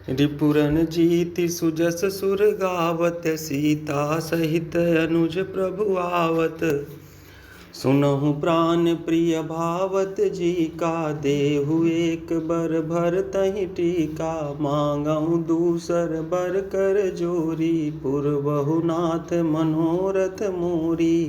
रिपुरन जीति सुजस सुर गावत, सीता सहित अनुज प्रभु आवत। सुनहु प्राण प्रिय भावत जी का, देहु एक बर भर तहि टीका। मांगहु दूसर बर कर जोरी, पुरबहु नाथ मनोरथ मोरी।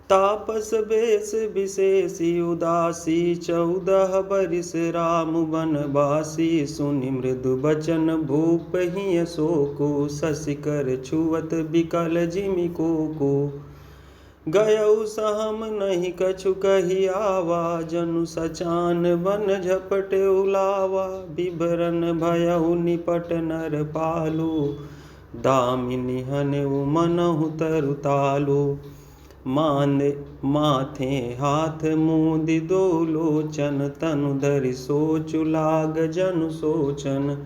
तापस बेस विशेषी उदासी, 14 बरिस राम बनवासी। सुनि मृदु बचन भूप हिय शोको, शशिकर छुअत बिकल जिमि कोको। गयउ सहम नहीं कछु कही आवा, जनु सचान बन झपट उलावा। बिभरन भयउ निपट नर पालु, दामिनी हनउ मनहु तरु तालु। माथे हाथ मूंदि दो लोचन, तनु धरि सोचु लाग जनु सोचन।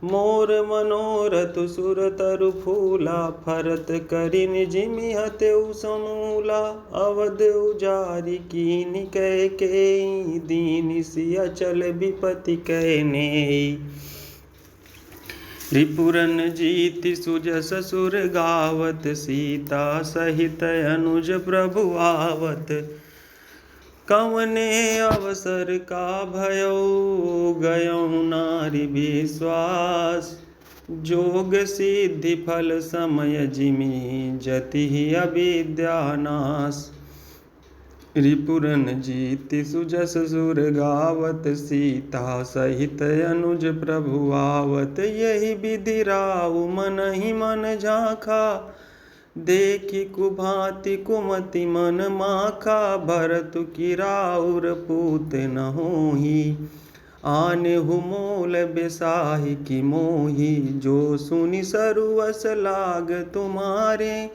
मोर मनोरथ सुर तरु फूला, फरत करिन जिमि हतेउ समूला। अवध उजारि कीनि कैकेयी, दीन सिय चल विपति कै नेयी। रिपुरन जीति सुजस सुर गावत, सीता सहित अनुज प्रभु आवत। कवने अवसर का भयो, गयौ नारि विश्वास। जोग सिद्धि फल समय जिमि, जति अविद्या नाश। रिपुरन जीति सुजस सुर गावत, सीता सहित अनुज प्रभु आवत। यही विधि राउ मनहि मन झाँखा, देखि कुभांति कुमति मन माखा। भरतु की राउर पूत न होही, आनेहु मोल बेसाहि की मोही। जो सुनि सरुवस लाग तुम्हारे,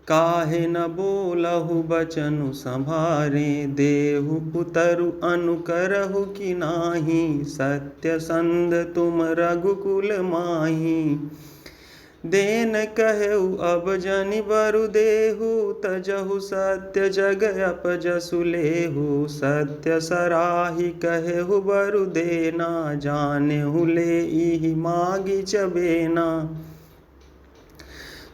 काहे न बोलहु बचनु संभारे। देहु पुतरु अनुकरहु कि नाही, सत्य संध तुम रघुकुल माही। देन कहु अब जनि बरु देहु, तजहु सत्य जग अपजसु लेहु। सत्य सराहि कहेहु बरु देना, जानेहु लेइ मागी चबेना।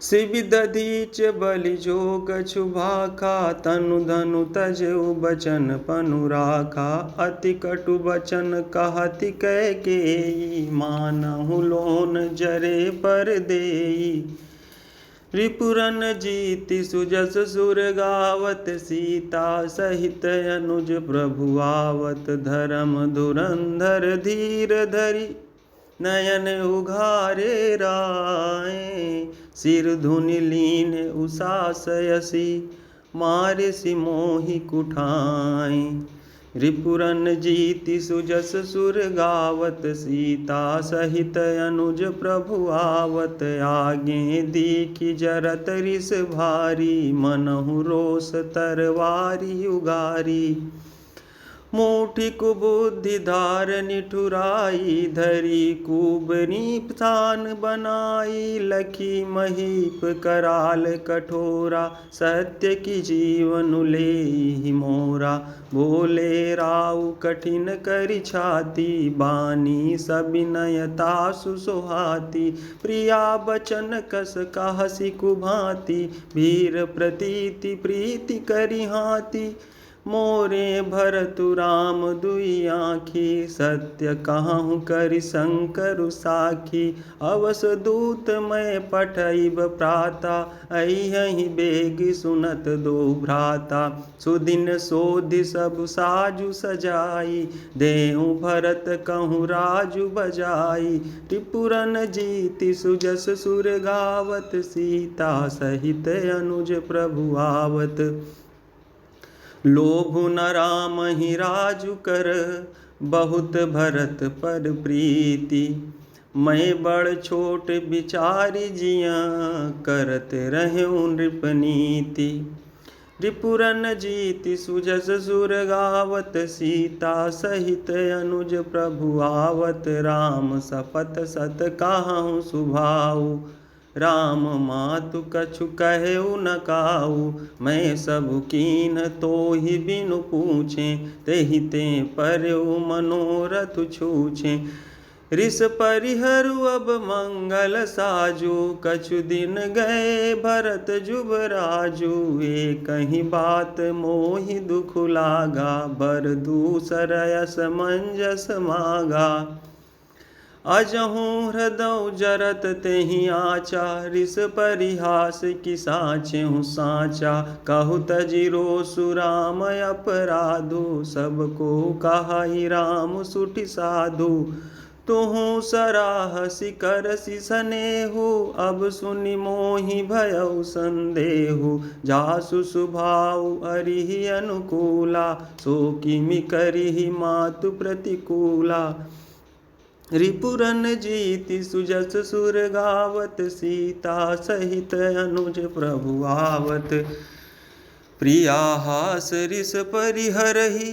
शिव दधीच बलि जो कछु भाखा, तनु धनु तजउ बचन पनु राखा। अति कटु बचन कहति कैकेयी, मानहु लोन जरे पर देई। रिपुरन जीति सुजस सुर गावत, सीता सहित अनुज प्रभु आवत। धर्म धुरंधर धीर धरि, नयन उघारे राय। सिर धुनि लीन उषासयसी, मारिसि मोहि कुठाय। रिपुरन जीति सुजस सुर गावत, सीता सहित अनुज प्रभु आवत। आगे दीखि जरत रिस भारी, मनहु रोष तरवारी उगारी। मूठि कुबुद्धि धार निठुराई, धरी कुबरी थान बनाई। लखी महीप कराल कठोरा, सत्य की जीवन लेहि मोरा। बोले राउ कठिन करि छाती, बानी सबिनयता सुसोहाती। प्रिया बचन कस कहसि कुभांति, भीर प्रतीति प्रीति करि हाथी। मोरे भरतु राम दुई आँखी, सत्य कहूँ करि शंकर साखी। अवस दूत मैं पठइब प्राता, अहिहि बेग सुनत दो भ्राता। सुदिन सोधि सब साजु सजाई, देहु भरत कहूँ राजु बजाई। रिपुरन जीति सुजस सुर गावत, सीता सहित अनुज प्रभु आवत। लोभु न राम ही राजु कर, बहुत भरत पर प्रीति। मैं बड़ छोट बिचारी जिया, करत रहूं नृपनीति। रिपुरन जीति सुजस सुर गावत, सीता सहित अनुज प्रभु आवत। राम सपथ सत कहूँ सुभाऊ, राम मातु कछु कहेउ न काऊ। मैं सब कीन तोहि बिनु पूछे, तेहि ते परउ मनोरथ छूछे। रिस परिहरु अब मंगल साजो, कछु दिन गए भरत जुबराजु। कहीं बात मोहि दुख लागा, बर दूसर यस मंजस मागा। अजहूँ हृदय जरत तेहि आचा, रिस परिहास की साचेहु साचा। कहु तजिरो सुराम अपराधो, सबको कहाई राम सुठि साधु। तुहु सराहसि करसि सनेहु, अब सुनि मोहि भयउ संदेहु। जासु सुभाउ अरिहि अनुकूला, सो किमि करिहि मातु प्रतिकूला। रिपुरन जीति सुजस सुर गावत, सीता सहित अनुज प्रभु आवत। प्रिया हास रिस परिहरहि,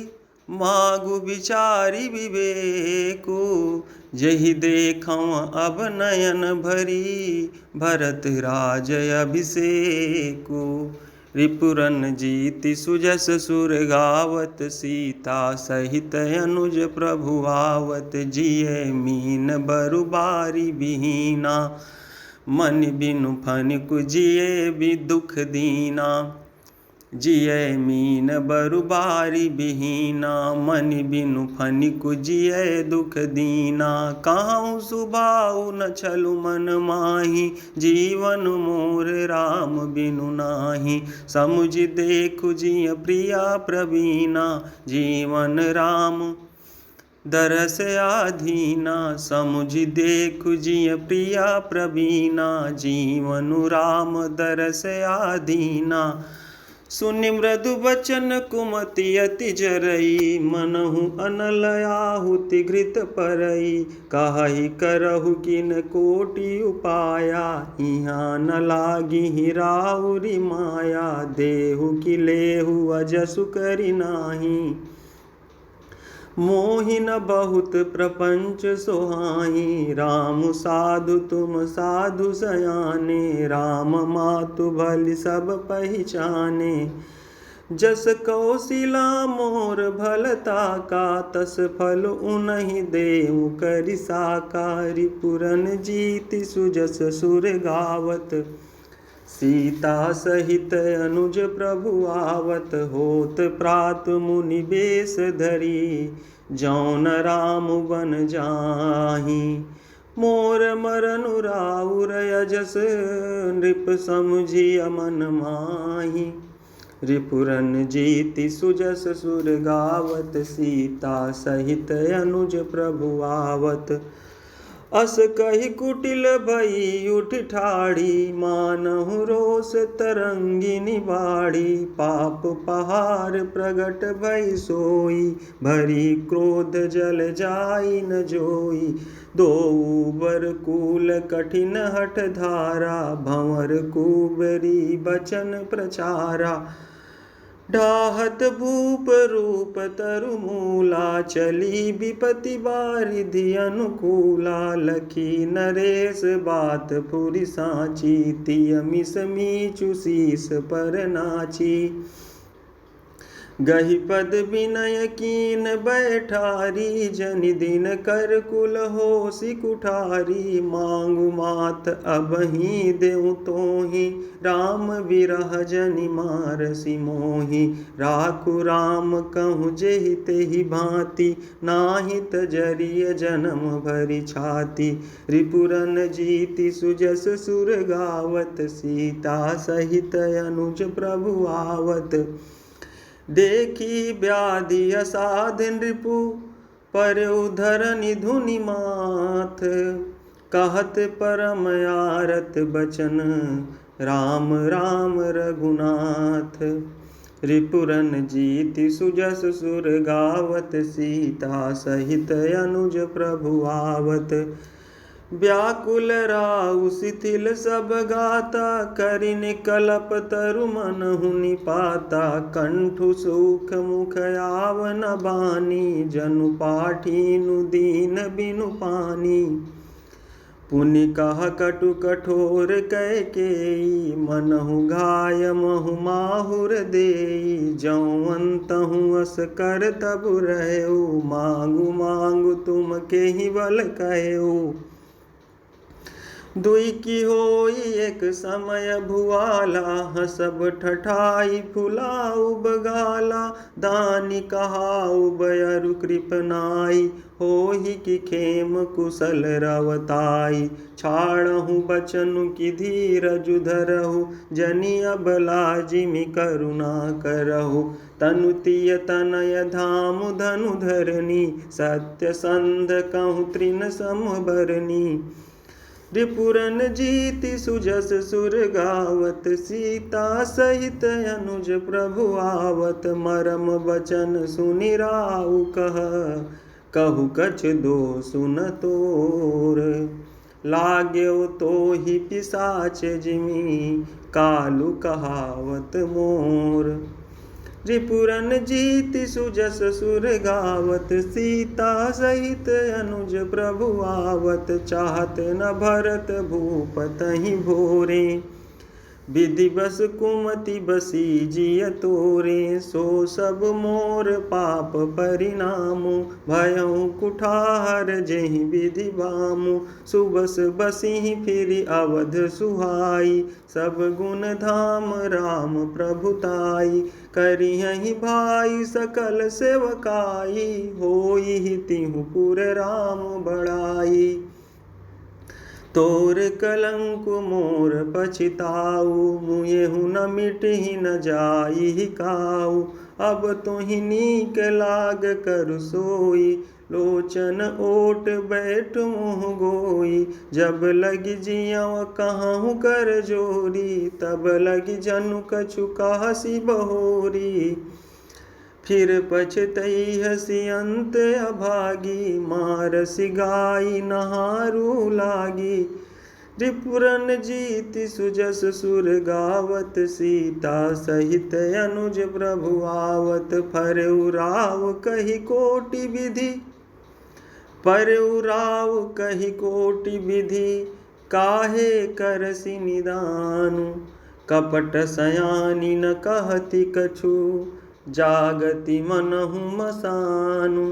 मागु विचारि विवेकु। जहि देखं अब नयन भरी, भरत राज अभिषेकु। रिपुरन जीति सुजस सुर गावत, सीता सहित अनुज प्रभु आवत। जिय मीन बरु बारी बिहीना, मन बिनु फनिकु जिय बि दुख दीना। जिय मीन बरु बारी बिहीना, मन बिनु फनिकु जिय दुख दीना। कहूँ सुभाउ न छलु मन माही, जीवन मोर राम बिनु नाही। समुझ देखु जिय प्रिया प्रवीणा, जीवन राम दरस आधीना। समुझ देखु जिय प्रिया प्रवीणा, जीवनु राम दरस आधीना। सुनि मृदु बचन कुमति अति जरई, मनहु अनल आहुति घृत परई। काहि करहु किन कोटि उपाया, इहाँ न लागिहि राउरि माया। देहु कि लेहु अजसु करि नाही, मोहि न बहुत प्रपंच सोहाई। राम साधु तुम साधु सयाने, राम मातु भलि सब पहिचाने। जस कौशिला मोर भलता का, तस फल उनहि देउ करि साका। रिपुरन जीति सुजस सुर गावत, सीता सहित अनुज प्रभु आवत। होत प्रात मुनि बेश धरी, जौन राम बन जाहि। मोर मरनु राउर अजस, नृप समुझिय मन माहि। रिपुरन जीति सुजस सुर गावत, सीता सहित अनुज प्रभु आवत। अस कहि कुटिल भई उठ ठाड़ी, मानहु रोष तरंगिनी बाड़ी। पाप पहाड़ प्रगट भई सोई, भरी क्रोध जल जाई न जोई। दोऊ बर कूल कठिन हठ धारा, भंवर कुबरी बचन प्रचारा। ढाहत भूप रूप तरु मूला, चली विपति बारिधि अनुकूला। लखी नरेश बात पुरि साची, तिय मिस मीचु शीस पर नाची। गहि पद विनय कीन बैठारी, जनि दिन कर कुल होसि कुठारी। मांगु मात अबहि देउ तोहि, राम विरह जनि मारसि मोहि। राखु राम कहूँ जेहि तेहि भांति, नाही तजरिय जन्म भरि छाति। रिपुरन जीति सुजस सुर गावत, सीता सहित अनुज प्रभु आवत। देखी व्याधि असाध नृपु, परउ धरनि धुनि माथ। कहत परम आरत बचन, राम राम रघुनाथ। रिपुरन जीति सुजस सुर गावत, सीता सहित अनुज प्रभु आवत। व्याकुल राउ शिथिल सब गाता, करिन कलप तरु मनहु निपाता। कंठु सुख मुख आवन बानी, जनु पाठीनु दीन बिनु पानी। पुनि कहा कटु कठोर कैकेयी, मनहु घाय महु माहुर देई। जौं अंतहु अस कर तब रहु, मांगु मांगु तुम केहि बल कहु। दुई की होई एक समय भुआला, हसब ठठाई फुलाउ बगाला। दानी कहाउ बयरु कृपनाई, होहि कि खेम कुशल रवताई। छाड़हु बचनु की धीरजु धरहु, जनि अबला जिमि करुणा करहु। तनु तिय तनय धामु धनु धरनी, सत्यसंध कहूँ तृण समबरनी। रिपुरन जीति सुजस सुर गावत, सीता सहित अनुज प्रभु आवत। मरम बचन सुनि राउ कहु कछ दोषु न तोर। लाग्यो तोहि पिसाच जिमि, कालु कहावत मोर। रिपुरन जीति सुजस सुर गावत, सीता सहित अनुज प्रभु आवत। चाहत न भरत भूप तहि भोरे, विधि बस कुमति बसी जिय तोरे। सो सब मोर पाप परिणामु, भयउ कुठार जेहि विधि बामु। सुबस बसिहि फिरि अवध सुहाई, सब गुण धाम राम प्रभुताई। करिहहि भाई सकल सेवकाई, होई तिहु पुर राम बड़ाई। तोर कलंक मोर पछिताऊ, मुएहु न मिटहि न जाई काऊ। अब तुहि नीक लाग करु सोई, लोचन ओट बैठ मुँह गोई। जब लगी जियँ कहूँ कर जोरी, तब लगी जनु कछु कहसी बहोरी। फिर पछतई हसी अंत अभागी, मारसी गाई नहारू लागी। रिपुरन जीति सुजस सुर गावत, सीता सहित अनुज प्रभु आवत। फरउ राव कहि कोटि विधि, परउ राव कहि कोटि विधि। काहे करसि निदानु, कपट सयानी न कहति कछु। जागति मनहु मसानु।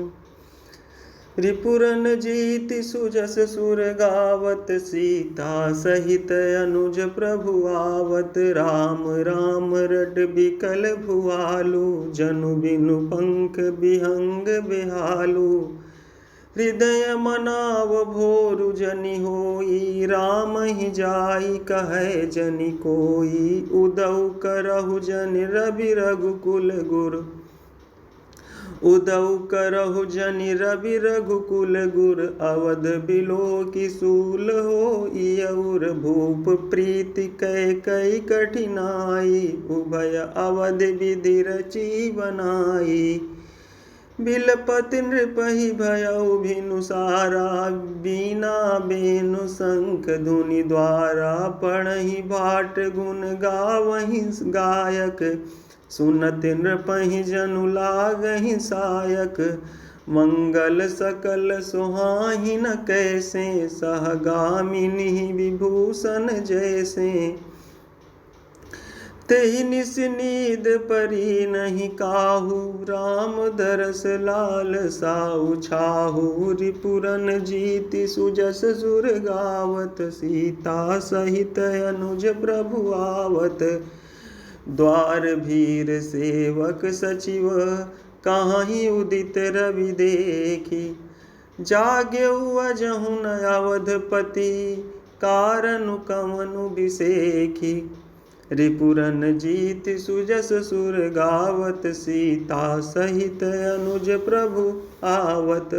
रिपुरन जीति सुजस सुर गावत, सीता सहित अनुज प्रभु आवत। राम राम रट बिकल भुआलु, जनु बिनु पंख बिहंग बिहालु। हृदय मनाव भोरु जनि होई, राम ही जाई कहे जनि कोई। उदउ करहु जनि रवि रघुकुल गुर, उदउ करहु जनि रवि रघुकुल गुर। अवध बिलोकी सूल होई और, भूप प्रीति कैकई कठिनाई। उभय अवध विधि रची बनाई, बिलपति नृपहि भयउ भिनुसारा। बीना बेनु शंख धुनि द्वारा, पढ़हि भाट गुण गावहि गायक। सुनत नृपहि जनु लागहि सायक, मंगल सकल सुहाहि न कैसे। सहगामिनी विभूषण जैसे, तेहि निस नींद परी नहीं काहू। राम दरस लाल साउ छाहू। रिपुरन जीति सुजस सुर गावत, सीता सहित अनुज प्रभु आवत। द्वार भीर सेवक सचिव, काहि उदित रवि देखी। जाग्यउ अजहु न अवधपति, कारनु कवनु बिसेखी। रिपुरन जीति सुजस सुर गावत, सीता सहित अनुज प्रभु आवत।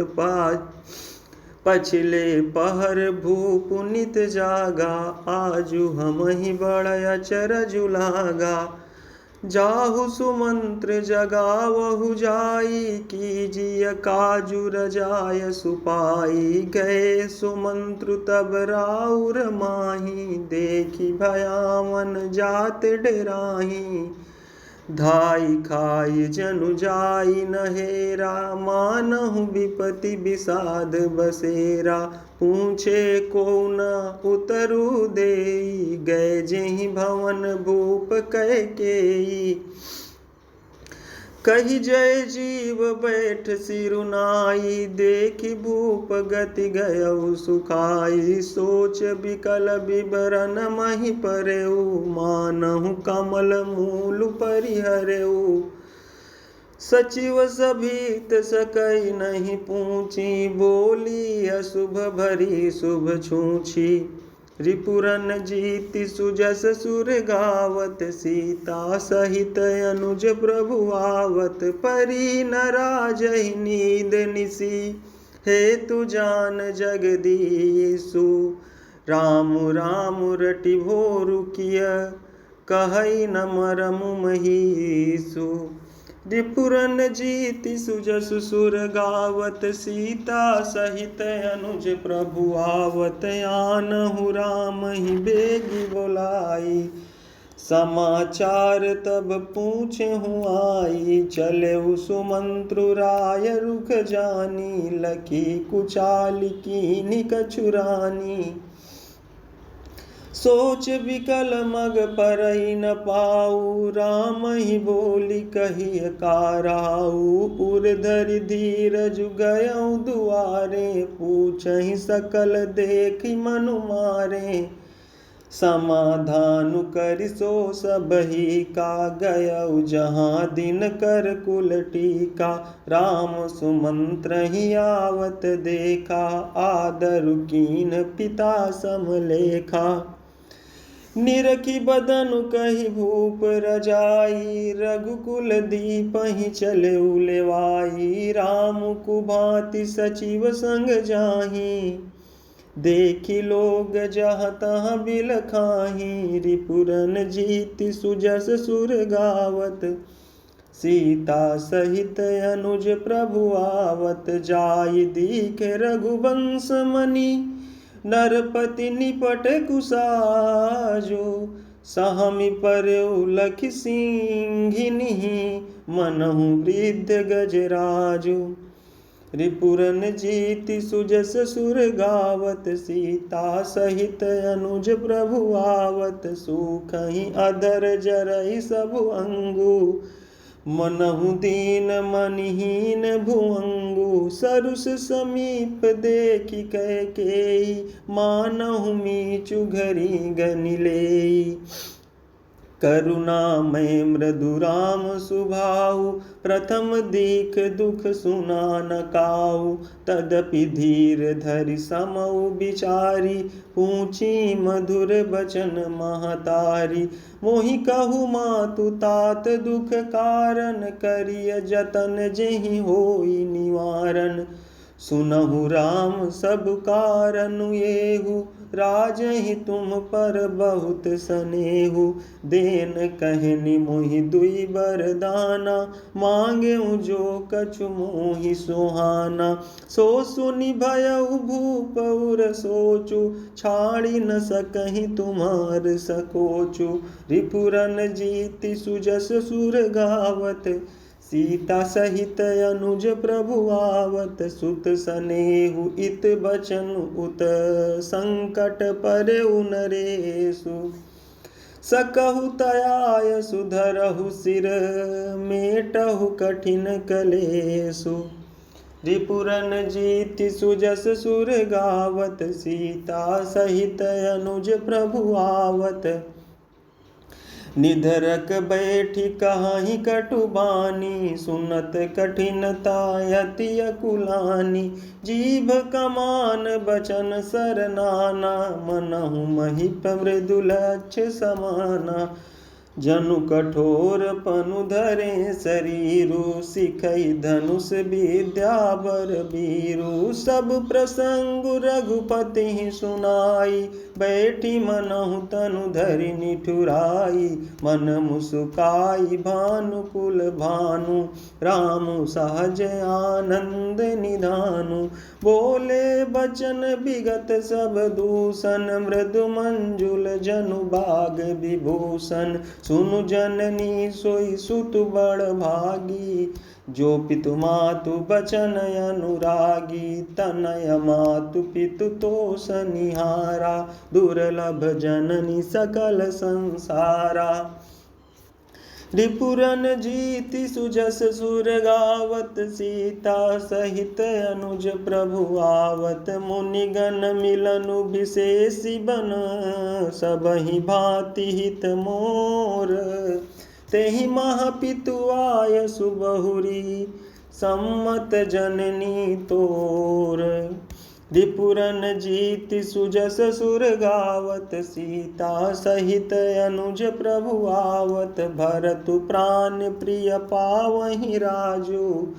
पछिले पहर भूप नित जागा, आजु हमहि बड़ अचरजु लागा। जाहु सुमंत्र जगावहु जाई, कीजिय काजु रजाय सुपाई। गए सुमंत्रु तब राउर माही, देखी भयावन जात डराही। धाई खाई जनु जाई नहेरा, मानहु विपति विषाद बसेरा। पूछे को न उतरु देई, गए जेहि भवन भूप कैकेयी। कही जय जीव बैठ सिरुनाई, देखी भूप गति गयउ सुखाई। सोच विकल विवरण महि परेउ, मानहु कमल मूल परिहरेउ। सचिव सभीत सकई नहीं पूछी, बोली अशुभ भरी शुभ छूछी। रिपुरन जीति सुजस सुर गावत, सीता सहित अनुज प्रभु आवत। परी न राजहि नींद निसी, हेतु जान जगदीशु। राम राम रटि भोरु किय, कहई न मरमु महीसु। रिपुरन जीति सुजस सुर गावत, सीता सहित अनुज प्रभु आवत। आनहु राम ही बेगी बोलाई, समाचार तब पूछहु आई। चलेउ सुमंत्रु राय रुख जानी, लखी कुचाल कीन्ही कछु रानी। सोच विकल मग परई न पाऊ, राम ही बोली कहिय काराऊ। उर धरि धीरज गयउ दुआरे, पूछहि सकल देखि मनु मारे। समाधानु करि सो सबहि का, गयउ जहाँ दिन कर कुल टीका। राम सुमंत्र ही आवत देखा, आदरु कीन पिता समलेखा। निरखी बदनु कहि भूप रजाई, रघुकुल दीपहि चले उलेवाई। राम कुभांति सचिव संग जाहि, देखी लोग जहाँ तहाँ बिल खाही। रिपुरन जीति सुजस सुर गावत, सीता सहित अनुज प्रभु आवत। जाय दीखे रघुवंश मणि, नरपति निपट कुसाजो। सहमि पर्यउ लखि सिंहिनिहि, मनहु वृद्ध गजराजो। रिपुरन जीति सुजस सुर गावत, सीता सहित अनुज प्रभु आवत। सूखहि अधर जरहि सबु अंगु, मनहु दीन मनहीन भुअंगु। सरुस समीप देखि कैकेयी, मानहु मीचु घरी गनिलेई। करुणामय मृदु राम सुभाऊ, प्रथम दीख दुख सुना न काऊ। तदपि धीर धरि समउ बिचारी, पूछी मधुर बचन महतारी। मोहि कहु मातु तात दुख कारण, करिय जतन जेहि होई निवारण। सुनहु राम सब कारनु एहु, राजहि तुम पर बहुत स्नेहु। देन कहनि मोहि दुई बरदाना, मांगेउ जो कछु मोहि सुहाना। सो सुनि भयउ भूप उर सोचु, छाड़ि न सकहि तुम्हार सकोचु। रिपुरन जीति सुजस सुर गावत, सीता सहित अनुज प्रभु आवत। सुत सनेहु इत बचन उत, संकट परेउ नरेशु। सकहु तयाय सुधरहु सिर, मेटहु कठिन कलेशु। रिपुरन जीति सुजस सुर गावत, सीता सहित अनुज प्रभु आवत। निधरक बैठी कहाहि कटुबानी, सुनत कठिनता अति अकुलानी। जीभ कमान बचन सरनाना, मनहु महिप मृदुलक्ष समाना। जनु कठोर पनु धरे शरीरु, सिखई धनुष विद्या बर बीरु। सब प्रसंग रघुपति सुनाई, बैठी मनहु तनु धरि निठुराई। मन मुसुकाई भानुकुल भानु, रामु सहज आनंद निधानु। बोले बचन विगत सब दूषण, मृदु मंजुल जनु बाग विभूषण। सुनु जननी सोई सुत बड़ भागी, जो पितु मातु बचन अनुरागी। तनय मातु पितु तोष निहारा, दुर्लभ जननी सकल संसारा। रिपुरन जीति सुजस सुर गावत, सीता सहित अनुज प्रभु आवत। मुनिगण मिलनु विशेषि बन, सबहि भांति हित मोर। तेहि महापितु आय सुबहुरी, सम्मत जननी तोर। रिपुरन जीति सुजस सुर गावत, सीता सहित अनुज प्रभु आवत। भरतु प्राण प्रिय पावहि राजू,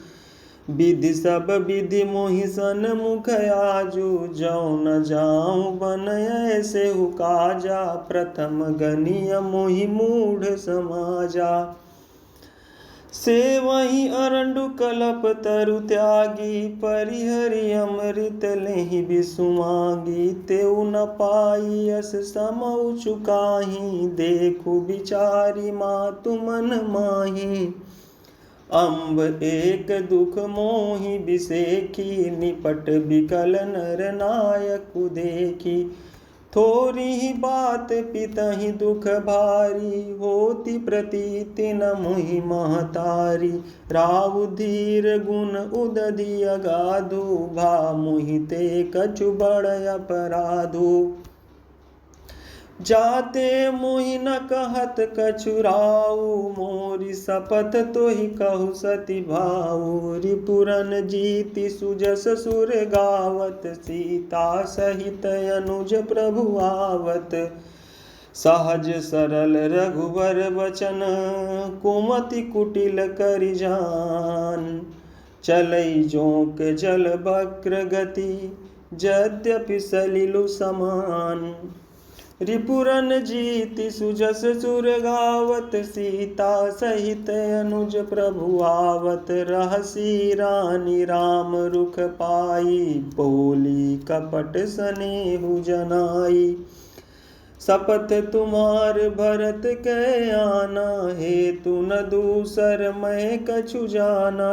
विधि सब विधि मोहि सन्मुख आजू। जौ न जाऊँ बन ऐसे काजा, प्रथम गनिय मोहि मूढ़ समाजा। से वही अरंडु कलप तरु त्यागी, परिहरि अमृत लेहि बिसुमागी। तेउ न पाई यस समउ चुकाही, देखु बिचारी मातु मन माही। अम्ब एक दुख मोहि बिसेखी, निपट बिकल नर नायक देखी। थोरी ही बात पितहि दुख भारी, होती प्रतीति न मुहि महतारी। राहु धीर गुण उदधि अगाधु, भा मुहि ते कछु बड़ अपराधु। जाते मुहि न कहत कछु राऊ, मोरी शपथ तोहि कहु सति भाऊ। रिपुरन जीति सुजस सुर गावत, सीता सहित अनुज प्रभु आवत। सहज सरल रघुवर बचन, कुमति कुटिल करि जान। चलई जोंक जल वक्र गति, यद्यपि सलिलु समान। रिपुरन जीति सुजस सुर गावत, सीता सहित अनुज प्रभु आवत। रहसी रानी राम रुख पाई, बोली कपट सनेहु जनाई। शपथ तुम्हार भरत कै आना, हेतु न दूसर मैं कछु जाना।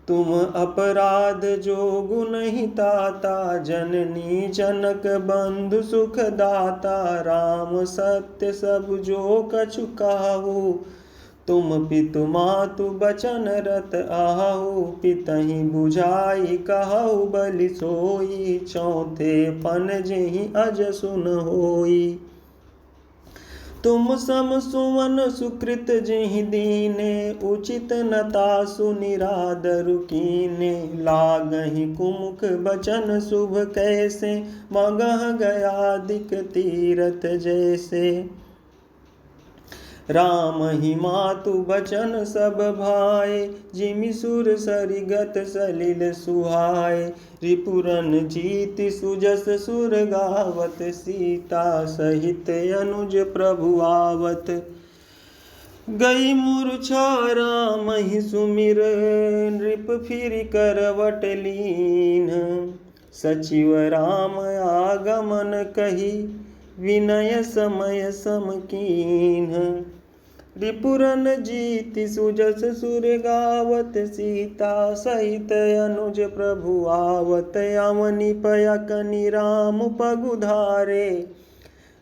तुम अपराध जोगु नहीं ताता, जननी जनक बंधु सुख दाता। राम सत्य सब जो कछु काहू, तुम पितु मातु बचन रत आहू। पितहि बुझाई कहु बलि सोई, चौथे पन जेहि अज सुन होई। तुम सम सुमन सुकृत जेहि दीने, उचित नता सुनिरादरु कीने। लागहि कुमुख बचन शुभ कैसे, मगह गयादिक तीरथ जैसे। राम ही मातु बचन सब भाए, जिमि सुर सरिगत सलिल सुहाए। रिपुरन जीति सुजस सुर गावत, सीता सहित अनुज प्रभु आवत। गई मूर्छा राम ही सुमिर, नृप फिर करवट लीन। सचिव राम आगमन कही, विनय समय सम कीन्ह। रिपुरन जीति सुजस सुर गावत, सीता सहित अनुज प्रभु आवत। अवनि पयकनि राम पगुधारे,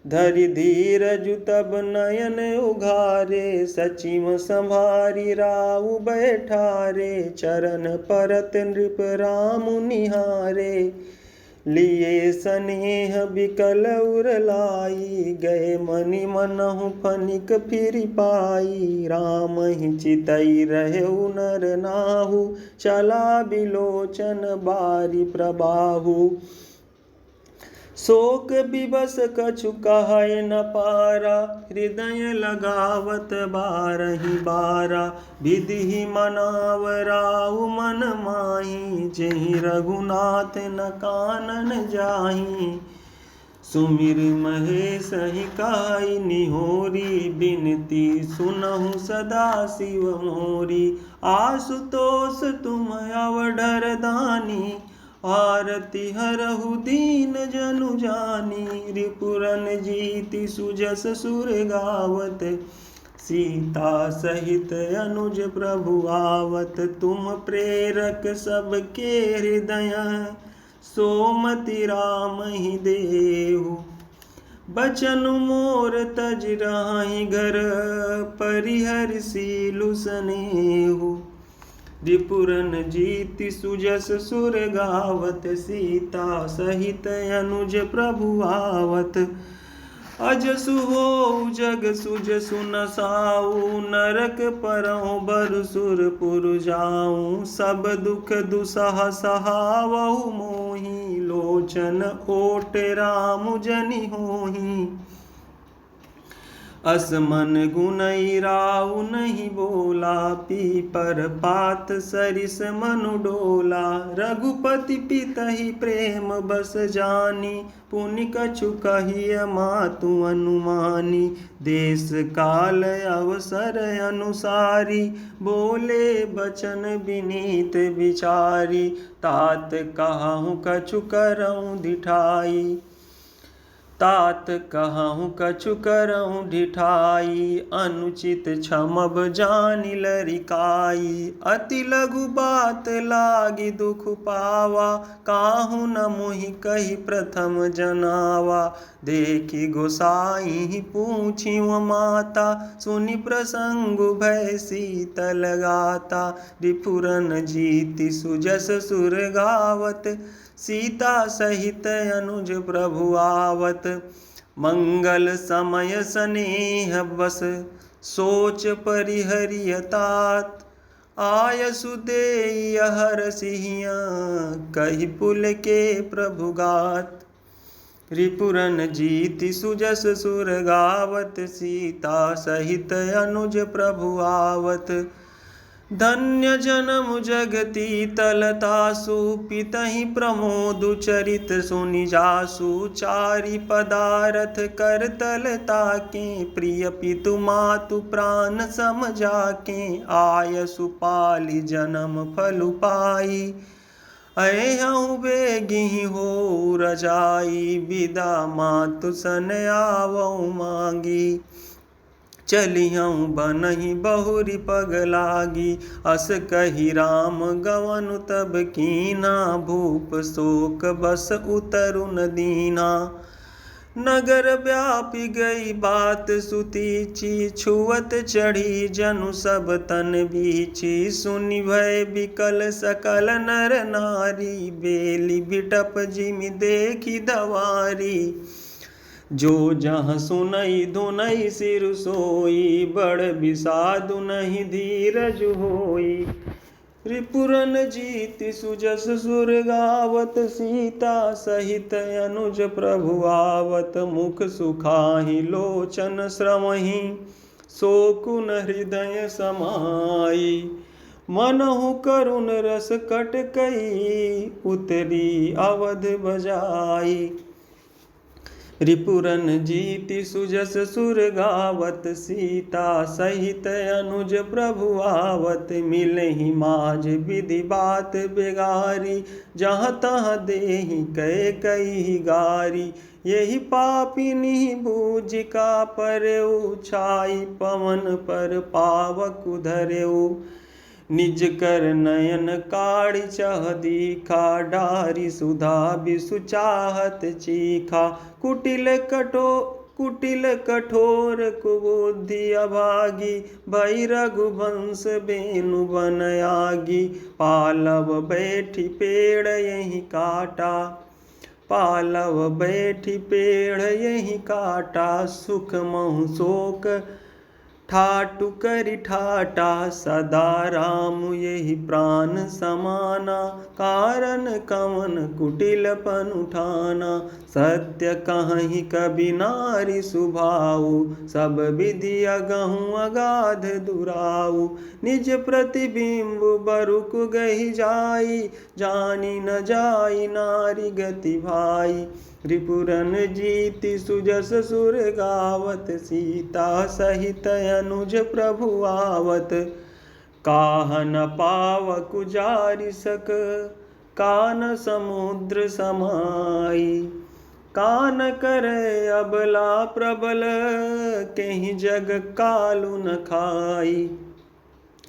धरि धीरजु तब नयन उघारे। सचिव संभारी राउ बैठारे, चरण परत नृप राम निहारे। लिए स्नेह बिकल उर लाई, गए मनि मनहु फनिक फिर पाई। राम ही चितई रहेउ नर नाहु, चला बिलोचन बारी प्रबाहु। शोक विवश कछु कहै न पारा, हृदय लगावत बारहि बारा। विधि मनाव राउ मन माही, जेहि रघुनाथ न कानन जाही। सुमिर महेश ही काई निहोरी, बिनती सुनहु सदा शिव मोरी। आशुतोष तुम अवढर दानी, आरती हरहु दीन जनु जानी। रिपुरन जीति सुजस सुर गावत, सीता सहित अनुज प्रभु आवत, तुम प्रेरक सबके हृदय, सोमति राम ही देहु। बचन मोर तज राहि घर, परिहर सीलु सनेहु। रिपुरन जीति सुजस सुर गावत, सीता सहित अनुज प्रभु आवत। अजसु हो जग सुज सुनसाऊ, नरक परौ बर सुरपुर जाऊं। सब दुख दुसह सहावहु मोहि, लोचन ओट राम जनि होहि। असमन गुनई राउ नहीं बोला, पीपर पात सरिस मनु डोला। रघुपति पितहि प्रेम बस जानी, पुनि कछु कहिय मातु अनुमानी। देश काल अवसर अनुसारी, बोले बचन विनीत विचारी। तात कहूँ कछु करऊँ ढिठाई, तात कहूँ कछु करऊँ ढिठाई। अनुचित क्षमब जानि लरिकाई, अति लघु बात लागी दुख पावा। काहू न मोहि कही प्रथम जनावा, देखी गोसाई पूछी माता। सुनि प्रसंग भय शीतल गाता, रिपुरन जीति सुजस सुर गावत। सीता सहित अनुज प्रभु आवत, मंगल समय स्नेह बस, सोच परिहरिय तात। आयसु देई हरसिहिया, कहि पुल के प्रभु गात। रिपुरन जीति सुजस सुर गावत, सीता सहित अनुज प्रभु आवत। धन्य जन्म जगति तलतासु, पितहि प्रमोदु चरित सुनि जासु। चारि पदारथ कर तलता के, प्रिय पितु मातु प्राण सम जाके। आयसु पालि जन्म फलु पाई, अहूँ बेगिहि हो रजाई। विदा मातु सन आवऊँ मांगी, चलियऊँ बनहि बहुरी पग लागी। अस कही राम गवनु तब कीना, भूप शोक बस उतरु न दीना। नगर व्यापी गई बात सुतीची, छुअत चढ़ी जनु सब तन बीची। सुनि भय बिकल सकल नर नारी, बेली बिटप जिमि देखी दवारी। जो जहाँ सुनई धुनई सिर सोई, बड़ बिसादु नहीं धीरज होई। रिपुरन जीति सुजस सुर गावत, सीता सहित अनुज प्रभु आवत। मुख सुखाहि लोचन श्रमहि, शोकुन हृदय समाई। मनहु करुण रस कटकई, उतरी अवध बजाई। रिपुरन जीति सुजस सुर गावत, सीता सहित अनुज प्रभु आवत। मिलहि माज विधि बात बेगारी, जहाँ तहाँ देहि कई गारी। यही पापिनी बूझिका परऊ, छाई पवन पर पावक धरेऊ। निज कर नयन काढ़ि चह दीखा, डारी सुधा बिसु चाहत चीखा। कुटिल कठोर कुबुद्धि अभागी, भई रघुवंश बेनु बन आगी। पालव बैठी पेड़ यही काटा, पालव बैठी पेड़ यही काटा। सुख महु शोक ठाटु करि ठाटा, सदा राम यही प्राण समाना। कारण कवन कुटिलपन उठाना, सत्य कहीं कभी नारी सुभाऊ। सब विधि अगहूँ अगाध दुराऊ, निज प्रतिबिंब बरुक गही जाई। जानी न जाई नारी गति भाई, रिपुरन जीति सुजस सुर गावत। सीता सहित अनुज प्रभु आवत, काहन पावकु जारि सक, कान समुद्र समाई। कान करे अबला प्रबल, केहि जग कालु न खाई।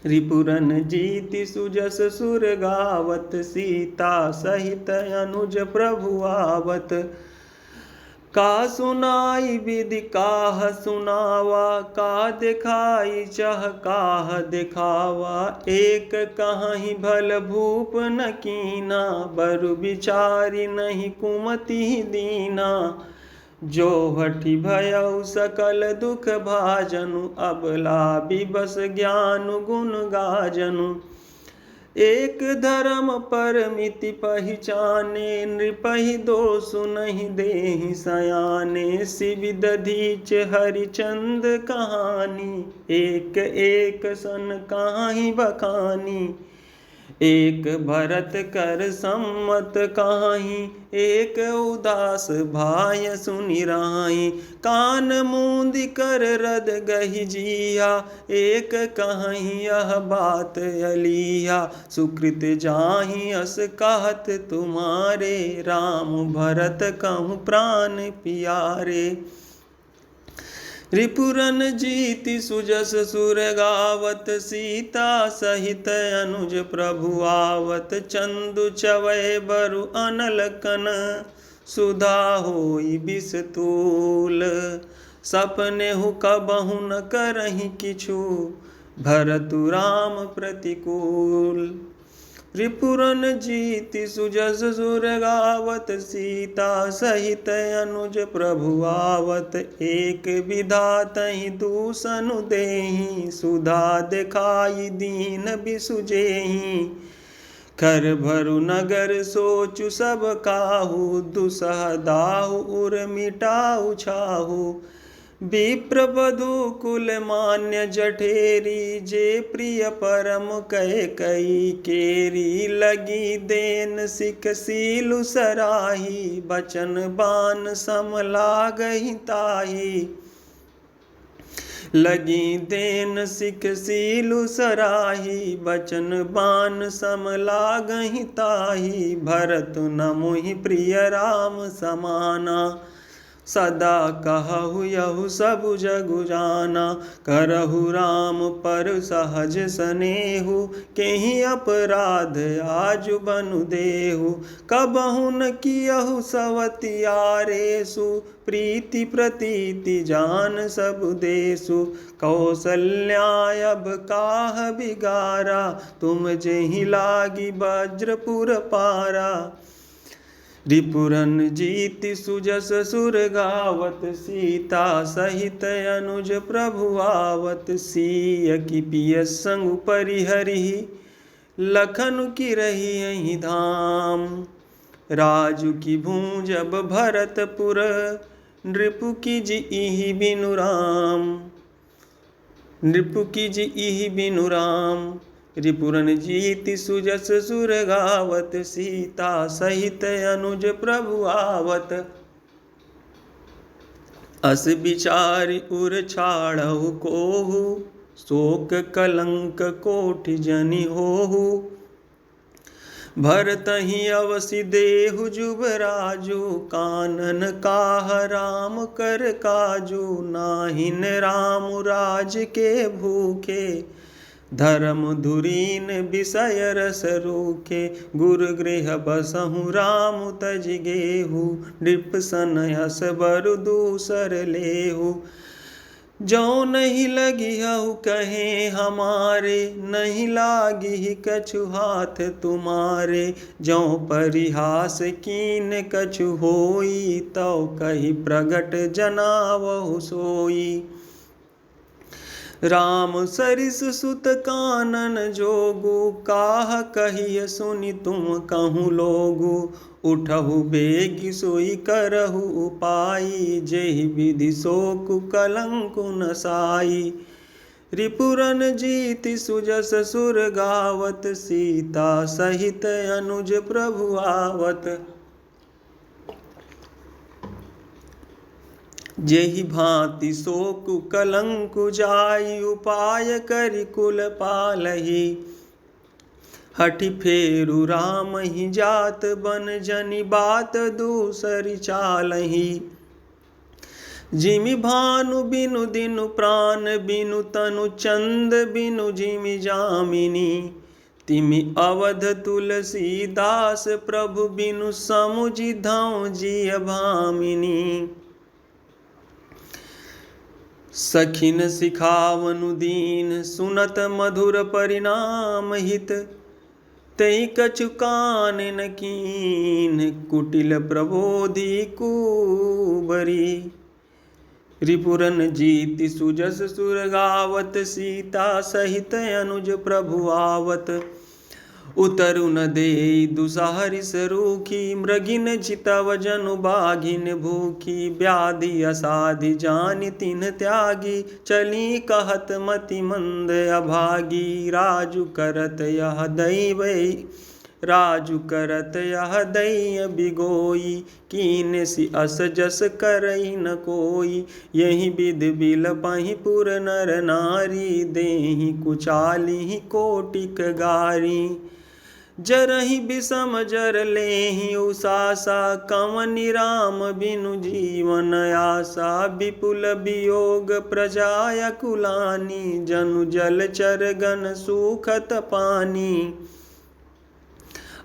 रिपुरन जीति सुजस सुर गावत, सीता सहित अनुज प्रभु आवत। का सुनाई विधि काह सुनावा, का दिखाई चह काह दिखावा। एक कहीं भल भूप न कीना, बरु बिचारी नहीं कुमति दीना। जो हठि भयउ सकल दुख भाजनु, अबला बिबस ज्ञान गुण गाजनु। एक धर्म परमिति पहिचाने, नृपहि दोषु नहीं देहि सयाने। शिव दधीच हरिचंद कहानी, एक एक सन काहि बखानी। एक भरत कर सम्मत काहि, एक उदास भाय सुनि राहि। कान मूंदि कर रद गहि जिया, एक कहीं यह बात अलिया। सुकृत जाहि अस कहत तुम्हारे, राम भरत कहूँ प्राण पियारे। रिपुरन जीति सुजस सुर गावत, सीता सहित अनुज प्रभु आवत। चंदु चवै बरु अनल कन, सुधा होई बिस तूल। सपनेहु कबहु न करहि किछु, भरतु राम प्रतिकूल। रिपुरन जीति सुजस सुर गावत, सीता सहित अनुज प्रभु आवत। एक विधातहि दूसनु देहि, सुधा दिखाई दीन बिसुजेहि। कर भरु नगर सोचु सब काहू, दुसह दाहु उर मिटाउ छाहू। विप्रवधु कुल मान्य जठेरी, जे प्रिय परम कैकेयी केरी। लगी देन सिख सीलु सराही, बचन बान सम लागहि ताही। लगी देन सिख सीलु सराही, बचन बान सम लागहि ताही। भरत न मोहि प्रिय राम समाना, सदा कहु यहु सबु जगु जाना। करहु राम पर सहज स्नेहु, केहि अपराध आजु बनु देहु। कबहु न कियहु सवतियारेसु, प्रीति प्रतीति जान सब देसु। कौसल्या अब काह बिगारा, तुम जेहि लागी वज्रपुर पारा। रिपुरन जीति सुजस सुर गावत, सीता सहित अनुज प्रभु आवत। सिय की पियस संग परिहरि, लखन की रही अहि धाम। राजु की भूंज अब भरतपुर, नृपु की जिहि बिनु राम। नृपु की जिहि बिनु राम। रिपुरन जीति सुजस सुर गावत, सीता सहित अनुज प्रभु आवत। अस विचारि उर छाड़हु कोहु, शोक कलंक कोटि जनि होहु। भरतहि अवसि देहु जुबराजु, कानन काह राम कर काजु। नाहिन राम राज के भूखे, धर्म धुरीन विषय रस रूखे। गुरु गृह बसहु राम तज गेहु, नृप सन यस बरु दूसर लेहु। जो नहीं लगिहु कहे हमारे, नहीं लागी कछु हाथ तुम्हारे। जो परिहास कीन कछु होई, तो कही प्रगट जनावहु सोई। राम सरिस सुत कानन जोगु, काह कहिय सुनि तुम कहूँ लोगु। उठहु बेगी सोई करहु उपाई, जेहि विधि शोकु कलंकु न साई। रिपुरन जीति सुजस सुर गावत, सीता सहित अनुज प्रभु आवत। जेहि भांति शोकु कलंकु जाई, उपाय करि कुल पालहि। हठि फेरु राम ही जात, बन जनि बात दूसरी चालही। जिमि भानु बिनु दिनु प्राण, बिनु तनु चंद, बिनु जिमि जामिनी। तिमि अवध तुलसीदास, प्रभु बिनु समुझि धौं जिय भामिनी। सखिन सिखावनु दीन, सुनत मधुर परिणाम हित। तई कछु कान न कीन, कुटिल प्रबोधि कुबरी। रिपुरन जीति सुजस सुर गावत, सीता सहित अनुज प्रभु आवत। उतरु न देई दुसाहरि सरूखी, मृगिन चितव जनु बाघिन भूखी। व्याधि असाधि जानि तिन्ह त्यागी, चली कहत मति मंद अभागी। राजु करत यह दैवै, राजु करत यह दैय बिगोई। कीन सि अस जस करई न कोई, यही विधि बिलपहि पुर नर नारी। देहि कुचाली कोटिक गारी, जरहि विषम जर लेहि उसासा। कवनि राम बिनु जीवन आसा, विपुल वियोग प्रजा अकुलानी। जनु जलचर गण सूखत पानी,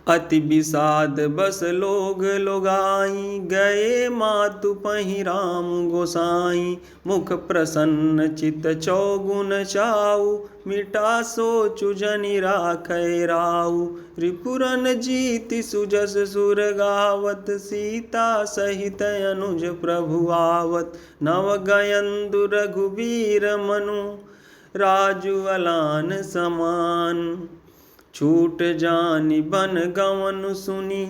अति विषाद बस लोग लोगाई। गए मातु पहि राम गोसाई, मुख प्रसन्न चित चौगुन चाऊ। मिटा सोचु जनि राखै राऊ, रिपुरन जीति सुजस सुर गावत। सीता सहित अनुज प्रभु आवत, नव गयंदु रघुबीर मनु। राजु अलान समान, छूट जानि बन गवन सुनी।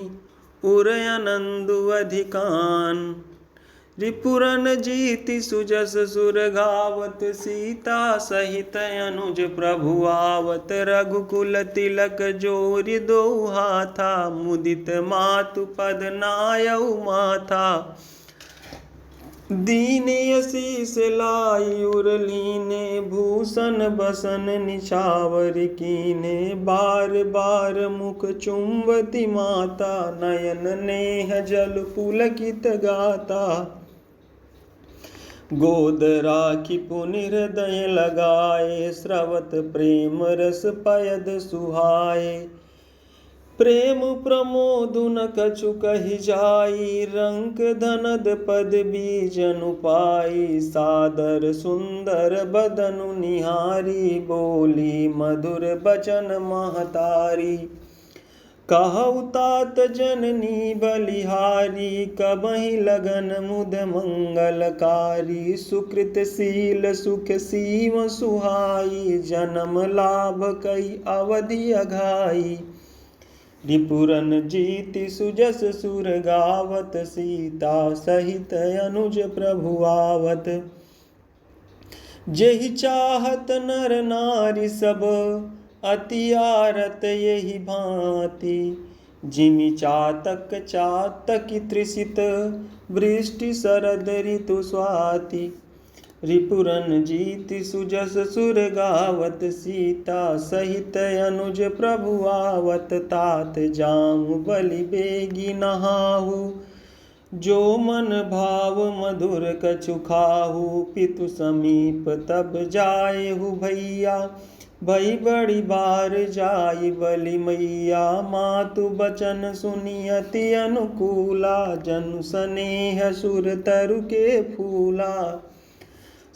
उर आनंदु अधिकान, रिपुरन जीति सुजस सुर गावत। सीता सहित अनुज प्रभु आवत, रघुकुल तिलक जोरि दो हाथा। मुदित मातु पद नायउ माथा, दीने असीस लाई उर लीने। भूषण बसन निछावर कीने, बार बार मुख चुंबती माता। नयन नेह जल पुलकित गाता, गोद राखी पुनि हृदय लगाए। स्रवत प्रेम रस पयद सुहाए, प्रेम प्रमोदु न कछु कहि जाई। रंक धनद पद बीजनु पाई, सादर सुंदर बदनु निहारी। बोली मधुर बचन महतारी, कहु तात जननी बलिहारी। कबहि लगन मुद मंगलकारी, सुकृत शील सुख सीव सुहाई। जन्म लाभ कई अवधि अघाई, रिपुरन जीति सुजस सुर गावत। सीता सहित अनुज प्रभु आवत, जेहि चाहत नर नारी सब। अति आरत यही भांति, जिमि चातक चातक तृषित। वृष्टि शरद ऋतु स्वाति, रिपुरन जीति सुजस सुर गावत। सीता सहित अनुज प्रभु आवत, तात जामु बलि बेगी नहाहु। जो मन भाव मधुर कछु खाहु, पितु समीप तब जाएहु भैया। भई बड़ी बार जाई बलि मैया, मातु बचन सुनि अति अनुकूला। जनु स्नेह सुर तरु के फूला,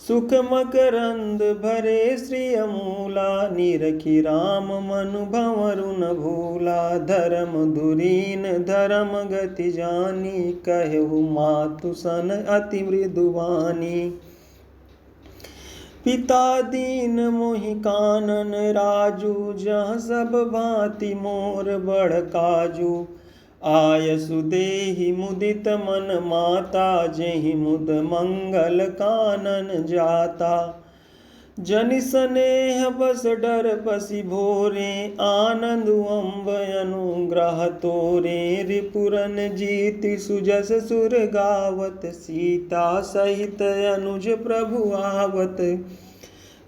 सुख मकरंद भरे श्री अमूला। निरखी राम मनु भंवरु न भूला, धर्म धुरीन धर्म गति जानी। कहु मातु सन अति मृदुवानी, पिता दीन मोहि कानन राजू। जहाँ सब भांति मोर बड़ काजू, आयसु देहि मुदित मन माता। जेहि मुद मंगल कानन जाता, जनि स्नेह बस डर बसी भोरे। आनंद अम्ब अनुग्रह तोरे, रिपुरन जीति सुजस सुर गावत। सीता सहित अनुज प्रभु आवत,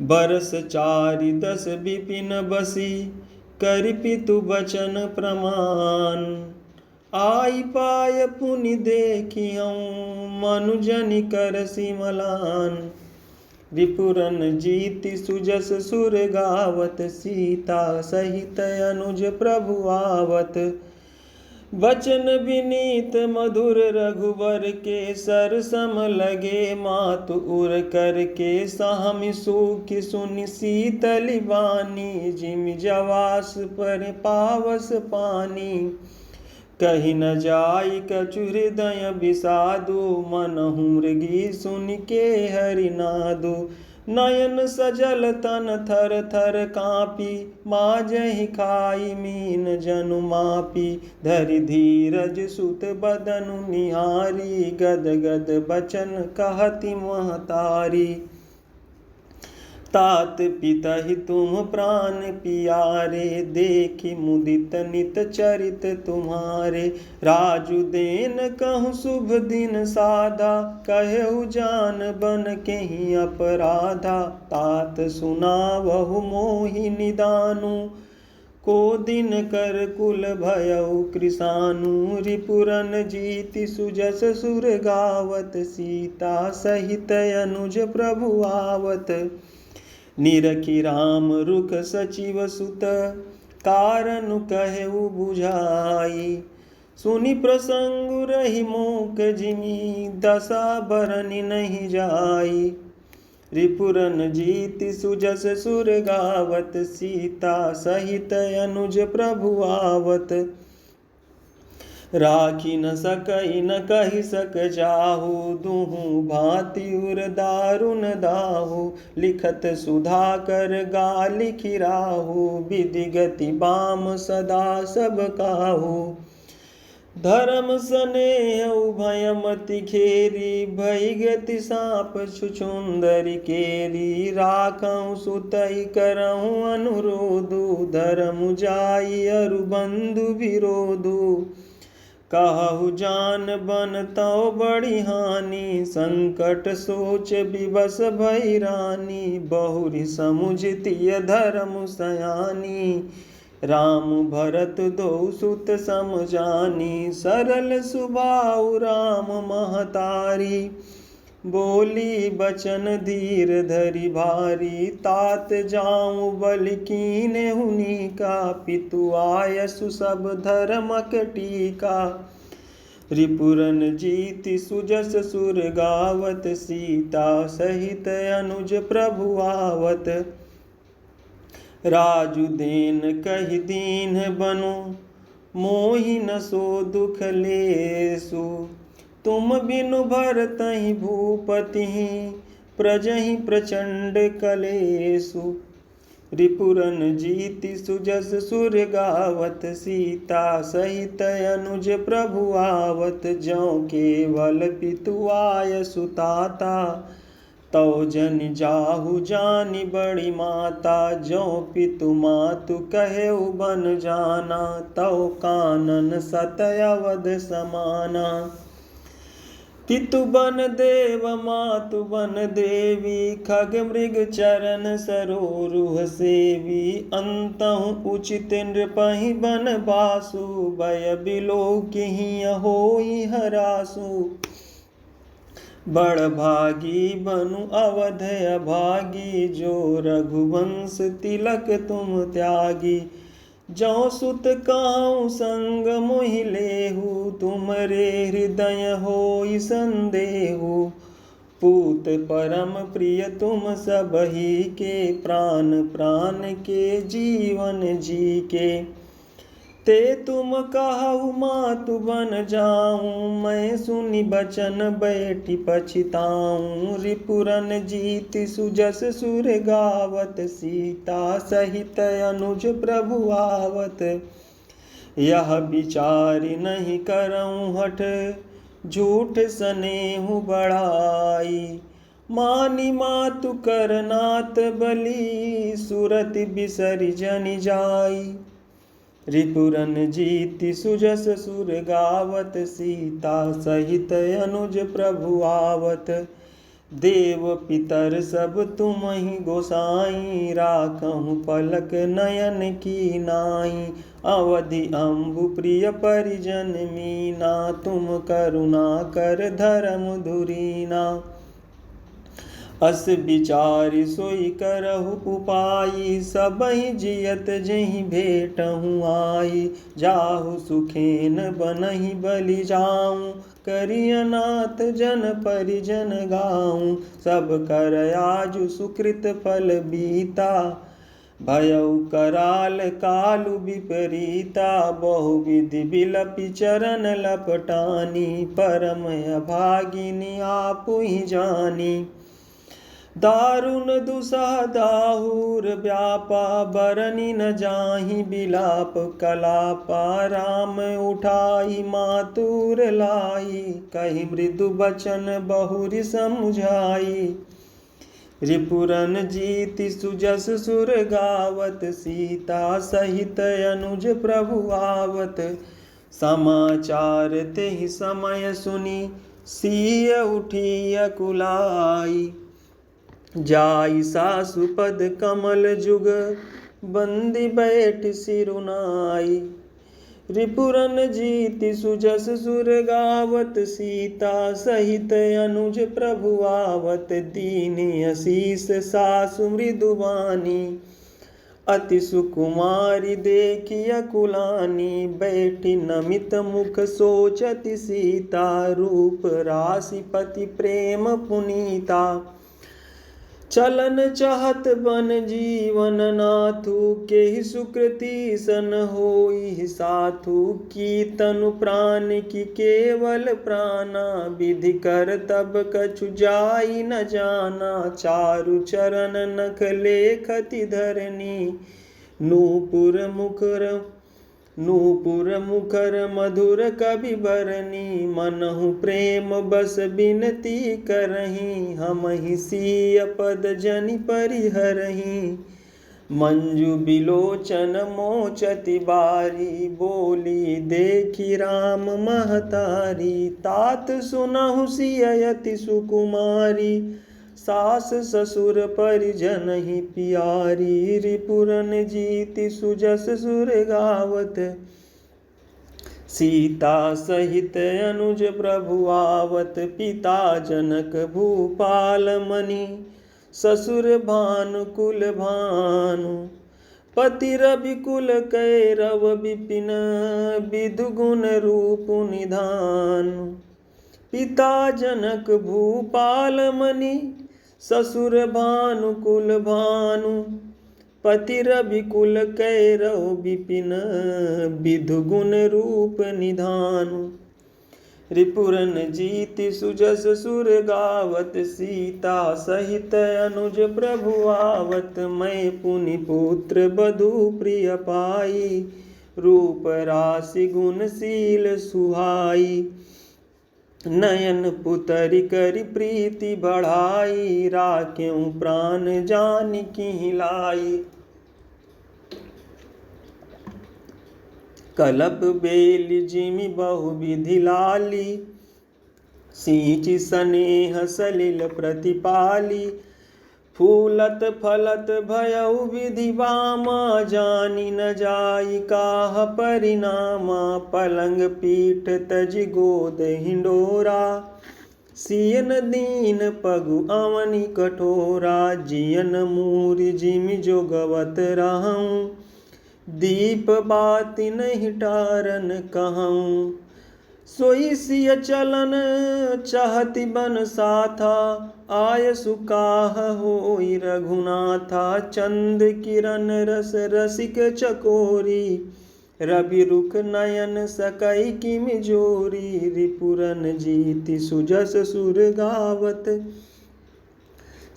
बरस 4 10 विपिन बसी। करि पितु बचन प्रमाण। आई पाय पुनि देखियौ मनुजनि कर सिमलान। रिपुरन जीति सुजस सुर गावत सीता सहित अनुज प्रभु आवत। वचन विनीत मधुर रघुवर के सर सम लगे मातु उर कर के सामि सूखि सुनि शीतलि वाणी। जिमि जवास पर पावस पानी कही न जाई कछु हृदय विषादु। मनहु मृगी सुनि के हरिनादु। नयन सजल तन थर थर काँपी माजहि खाई मीन जनु मापी। धरि धीरज सुत बदनु निहारी गद गद बचन कहति महतारी। तात पितहि तुम प्राण पियारे देखि मुदित नित चरित तुम्हारे। राजु देन कहूँ शुभ दिन साधा कहु जान बन केहि अपराधा। तात सुनावहु मोहि निदानु को दिन कर कुल भयउ कृसानु। रिपुरन जीति सुजस सुर गावत सीता सहित अनुज प्रभु आवत। निरखि राम रुख सचिव सुत कारनु कहेउ बुझाई। सुनि प्रसंग रही मूक जिमि दशा बरनि नहीं जाई। रिपुरन जीति सुजस सुर गावत सीता सहित अनुज प्रभु आवत। राखी न सकई न कहि सक जाहु दुहु भांति उर दारुन दाहु। लिखत सुधाकर गा लिखिराहु विधि गति बाम सदा सब काहू। धर्म स्नेह उभयमति खेरी भई गति साप छुछुंदरि केरी। राखऊँ सुतई करऊँ अनुरोधु धर्म जाई अरु बंधु विरोधु। कहु जान बन तौ बड़ी हानि संकट सोच विवश भई रानी। बहुरी समुझतिय धर्म सयानी राम भरत दो सुत समझानी। सरल सुभाउ राम महतारी बोली बचन धीर धरि भारी। तात जाऊँ बलि कीन्हे हुनिका पितु आयसु सब धर्मक टीका। रिपुरन जीति सुजस सुर गावत सीता सहित अनुज प्रभु आवत। राजु देन कहि दीन बनु मोहि न सो दुख लेसु। तुम बिनु भरतहि भूपति प्रजहि प्रचंड कलेसु। रिपुरन जीति सुजस सुर गावत सीता सहित अनुज प्रभु आवत। जौ केवल पितु आयसु ताता तौ जनि जाहु जानि बड़ी माता। जौ पितु मातु कहेउ बन जाना तौ कानन सत अवध समाना। पितु बन देव मातु बन देवी खग मृग चरण सरोरुह सेवी। अंतहु उचित नृपहि बन बासु भय बिलोकिहि होई हरासु। बड़ भागी बनु अवध अभागी जो रघुवंश तिलक तुम त्यागी। जौ सुत कहूँ संग मोहि लेहु तुमरे हृदय होई संदेहु। पूत परम प्रिय तुम सबहि के प्राण प्राण के जीवन जी के। ते तुम कहु मातु बन जाऊँ मैं सुनि बचन बैठि पछिताऊँ। रिपुरन जीति सुजस सुर गावत सीता सहित अनुज प्रभु आवत। यह विचारि नहीं करऊँ हठ झूठ स्नेहु बढ़ाई। मानि मातु करनाथ बलि सुरति बिसरि जनि जाई। रिपुरन जीति सुजस सुर गावत सीता सहित अनुज प्रभु आवत। देव पितर सब तुम ही गोसाई, राखहु पलक नयन की नाई। अवधि अम्बु प्रिय परिजन मीना, तुम करुणा कर धर्म धुरीना। अस विचारि सोई करहु उपाई, सबहि जियत जेहि भेटहु आई। जाहु सुखेन बनहि बलि जाऊं, करि अनाथ जन परिजन गाऊं। सब कर आजु सुकृत फल बीता, भयउ कराल कालु विपरीता। बहुविधि बिलपि चरण लपटानी, परम अभागिनी आपुहि जानी। दारुण दुसह दाहुर व्यापा, बरनि न जाहि बिलाप कलापा। राम उठाई मातुर लाई, कहि मृदु बचन बहुरि समुझाई। रिपुरन जीति सुजस सुर गावत, सीता सहित अनुज प्रभु आवत। समाचार तेहि समय सुनी, सिय उठी अकुलाई। जाई सासुपद कमल जुग, बंदी बैठ सिरुनाई। रिपुरन जीति सुजस सुर गावत, सीता सहित अनुज प्रभु आवत। दीन असीस सासु मृदुवानी, अति सुकुमारी देखी अकुलानी। बैठी नमित मुख सोचति सीता, रूप राशि पति प्रेम पुनीता। चलन चाहत बन जीवन नाथु, केहि सुकृति सन होई साथु। की तनु प्राण की केवल प्राणा, विधि कर तब कछु जाई न जाना। चारु चरण नख लेखति धरनी, नूपुर मुखर मधुर कवि बरनी। मनहु प्रेम बस बिनती करहीं, हमहि सिय पद जनि परिहरहीं। मंजु बिलोचन मोचति बारी, बोली देखी राम महतारी। तात सुनहु सिय अति सुकुमारी, सास ससुर परिजन ही प्यारी। रिपुरन जीति सुजस सुर गावत, सीता सहित अनुज प्रभु आवत। पिता जनक भूपाल मनि, ससुर भानु कुल भानु। पति रवि कुल कैरव विपिन, विधु गुण रूप निधान। पिता जनक भूपाल मनि, ससुर भानु कुल भानु। पति रवि कुल कैरव विपिन, विधु गुण रूप निधानु। रिपुरन जीति सुजस सुर गावत, सीता सहित अनुज प्रभु आवत। मैं पुनि पुत्र बधु प्रिय पाई, रूप राशि गुणशील सुहाई। नयन पुतरि करि प्रीति बढ़ाई, राख्यऊ प्राण जानकी लाई। कलप बेल जिमि बहुविधि लाली, सींचि स्नेह सलिल प्रतिपाली। फूलत फलत भयउ विधि बामा, जानी न जाई काह परिनामा। पलंग पीठ तजि गोद हिंडोरा, सियन दीन पगु अवनि कठोरा। जियन मूरि जिमि जोगवत रहऊं, दीप बाति नहीं टारन कहऊं। सोई सिय चलन चाहति बन साथा, आय सुकाह होई रघुनाथा। चंद किरण रस रसिक चकोरी, रवि रुख नयन सकई किमि जोरी। रिपुरन जीति सुजस सुर गावत,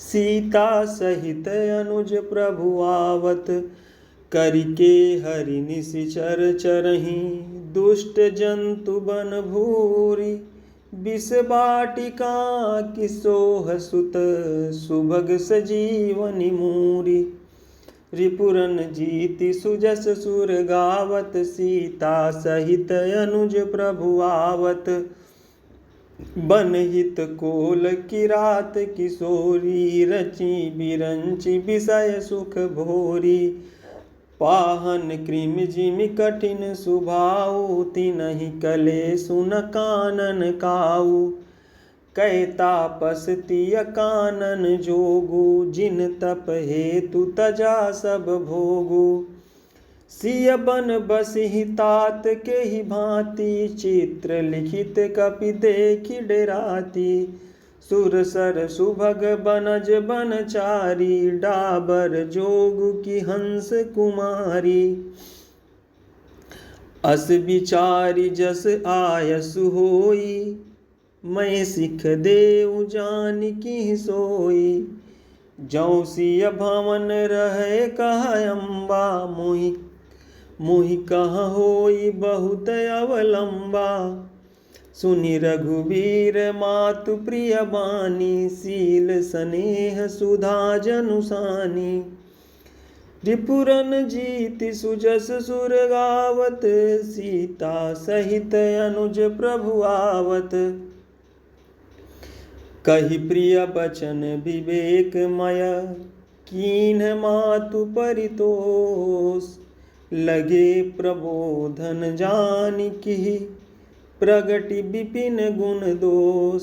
सीता सहित अनुज प्रभु आवत। करिके हरि निशिचर चरहि, दुष्ट जंतु बन भूरि। विष बाटिका किसोह सुत, सुभग सजीवनि मूरि। रिपुरन जीति सुजस सुर गावत, सीता सहित अनुज प्रभु आवत। बनहित कोल किरात किशोरी रची बिरंची विषय सुख भोरी पाहन कृम जिमि कठिन सुभाऊ तिनहि कले सुन कानन काऊ कै तापस तिय कानन जोगु जिन तप हेतु तजा सब भोगु सिय बन बसिहि तात के ही भांति चित्र लिखित कपि देखि डेराती सुर सर सुभग बनज बनचारी डाबर जोगु की हंस कुमारी अस विचारी जस आयसु होई मैं सिख देउ जान की सोई जौ सिय भवन रहे कह अम्बा मोहि कह होई बहुत अवलंबा सुनि रघुवीर मातु प्रिय बानी शील स्नेह सुधा जनुसानी रिपुरन जीति सुजस सुर गावत सीता सहित अनुज प्रभु आवत कहि प्रिय बचन विवेकमय कीन्ह मातु परितोष लगे प्रबोधन जानिकि प्रगटि विपिन गुण दोष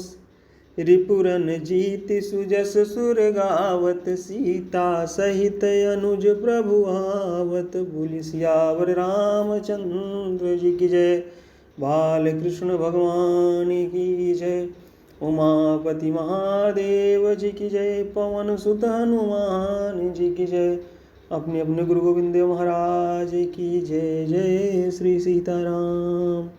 रिपुरन जीति सुजस सुर गावत सीता सहित अनुज प्रभु आवत बोली सियावर रामचंद्र जी की जय बाल कृष्ण भगवान की जय उमापति महादेव जी की जय पवन सुत हनुमान जी की जय अपने अपने गुरु गोविंद महाराज की जय जय श्री सीताराम।